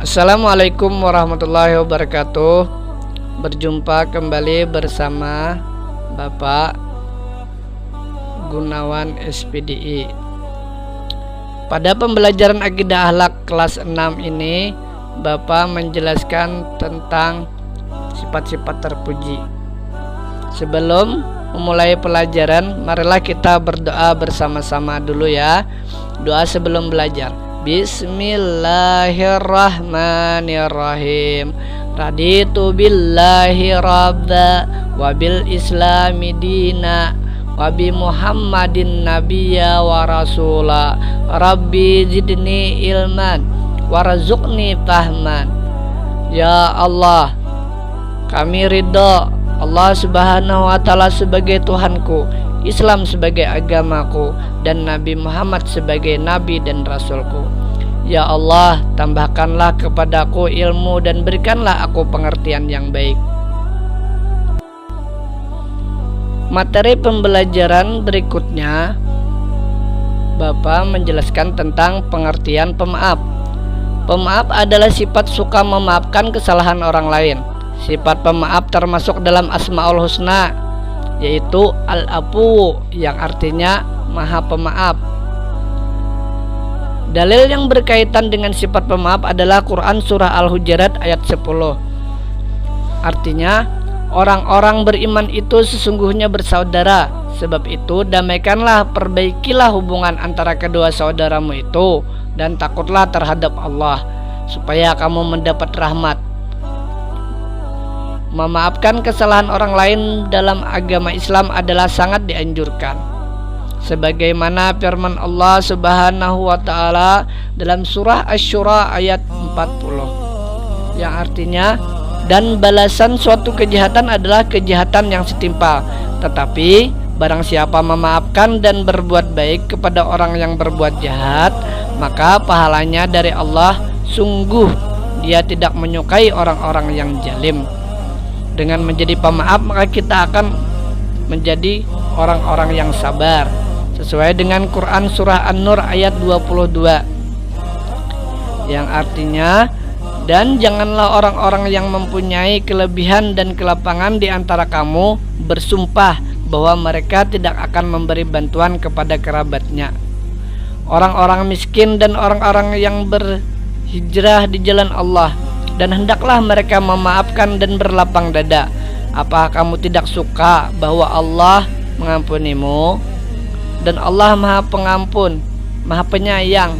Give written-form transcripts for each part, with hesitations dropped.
Assalamualaikum warahmatullahi wabarakatuh. Berjumpa kembali bersama Bapak Gunawan SPDI. Pada pembelajaran akidah akhlak kelas 6 ini, Bapak menjelaskan tentang sifat-sifat terpuji. Sebelum memulai pelajaran, marilah kita berdoa bersama-sama dulu ya. Doa sebelum belajar. Bismillahirrahmanirrahim. Raditu billahi rabba wa bil islami dina wa bi muhammadin nabiyya wa rasula. Rabbi zidni ilman warzuqni fahman. Ya Allah, kami ridho Allah subhanahu wa ta'ala sebagai Tuhanku, Islam sebagai agamaku, dan Nabi Muhammad sebagai Nabi dan Rasulku. Ya Allah, tambahkanlah kepadaku ilmu dan berikanlah aku pengertian yang baik. Materi pembelajaran berikutnya, Bapak menjelaskan tentang pengertian pemaaf. Pemaaf adalah sifat suka memaafkan kesalahan orang lain. Sifat pemaaf termasuk dalam Asmaul Husna, yaitu Al-Afu, yang artinya Maha Pemaaf. Dalil yang berkaitan dengan sifat pemaaf adalah Quran Surah Al-Hujurat ayat 10. Artinya, orang-orang beriman itu sesungguhnya bersaudara. Sebab itu, damaikanlah, perbaikilah hubungan antara kedua saudaramu itu, dan takutlah terhadap Allah, supaya kamu mendapat rahmat. Memaafkan kesalahan orang lain dalam agama Islam adalah sangat dianjurkan, sebagaimana firman Allah Subhanahu wa ta'ala dalam surah Asy-Syura ayat 40, yang artinya, dan balasan suatu kejahatan adalah kejahatan yang setimpal. Tetapi barang siapa memaafkan dan berbuat baik kepada orang yang berbuat jahat, maka pahalanya dari Allah. Sungguh Dia tidak menyukai orang-orang yang zalim. Dengan menjadi pemaaf, maka kita akan menjadi orang-orang yang sabar, sesuai dengan Quran Surah An-Nur ayat 22, yang artinya, dan janganlah orang-orang yang mempunyai kelebihan dan kelapangan di antara kamu bersumpah bahwa mereka tidak akan memberi bantuan kepada kerabatnya, orang-orang miskin dan orang-orang yang berhijrah di jalan Allah, dan hendaklah mereka memaafkan dan berlapang dada. Apa kamu tidak suka bahwa Allah mengampunimu? Dan Allah Maha Pengampun, Maha Penyayang.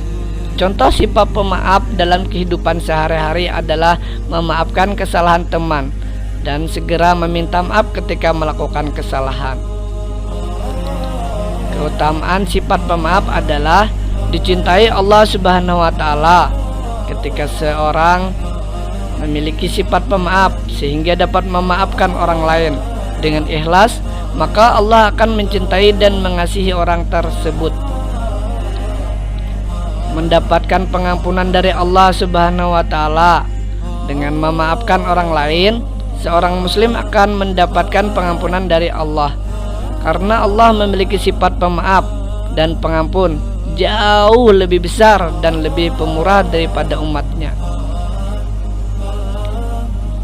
Contoh sifat pemaaf dalam kehidupan sehari-hari adalah memaafkan kesalahan teman dan segera meminta maaf ketika melakukan kesalahan. Keutamaan sifat pemaaf adalah dicintai Allah Subhanahu wa ta'ala. Ketika seorang memiliki sifat pemaaf sehingga dapat memaafkan orang lain dengan ikhlas, maka Allah akan mencintai dan mengasihi orang tersebut. Mendapatkan pengampunan dari Allah Subhanahu wa ta'ala dengan memaafkan orang lain, seorang muslim akan mendapatkan pengampunan dari Allah, karena Allah memiliki sifat pemaaf dan pengampun jauh lebih besar dan lebih pemurah daripada umatnya.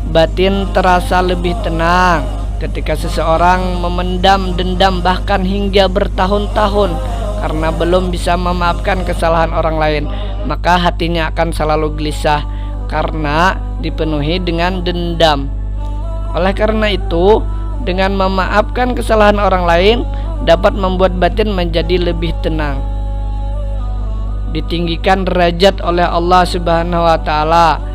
Batin terasa lebih tenang ketika seseorang memendam dendam bahkan hingga bertahun-tahun karena belum bisa memaafkan kesalahan orang lain. Maka hatinya akan selalu gelisah karena dipenuhi dengan dendam. Oleh karena itu, dengan memaafkan kesalahan orang lain dapat membuat batin menjadi lebih tenang, ditinggikan derajat oleh Allah Subhanahu wa ta'ala.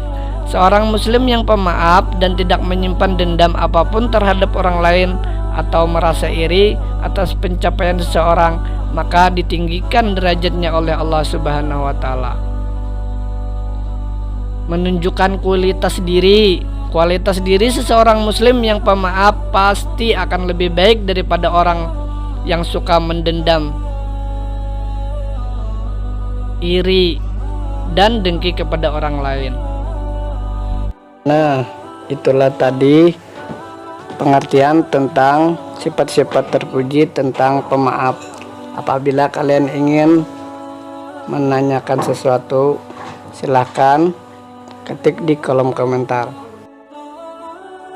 Seorang muslim yang pemaaf dan tidak menyimpan dendam apapun terhadap orang lain atau merasa iri atas pencapaian seseorang, maka ditinggikan derajatnya oleh Allah Subhanahu wa ta'ala. Menunjukkan kualitas diri seseorang muslim yang pemaaf pasti akan lebih baik daripada orang yang suka mendendam, iri, dan dengki kepada orang lain. Nah, itulah tadi pengertian tentang sifat-sifat terpuji tentang pemaaf. Apabila kalian ingin menanyakan sesuatu, silahkan ketik di kolom komentar.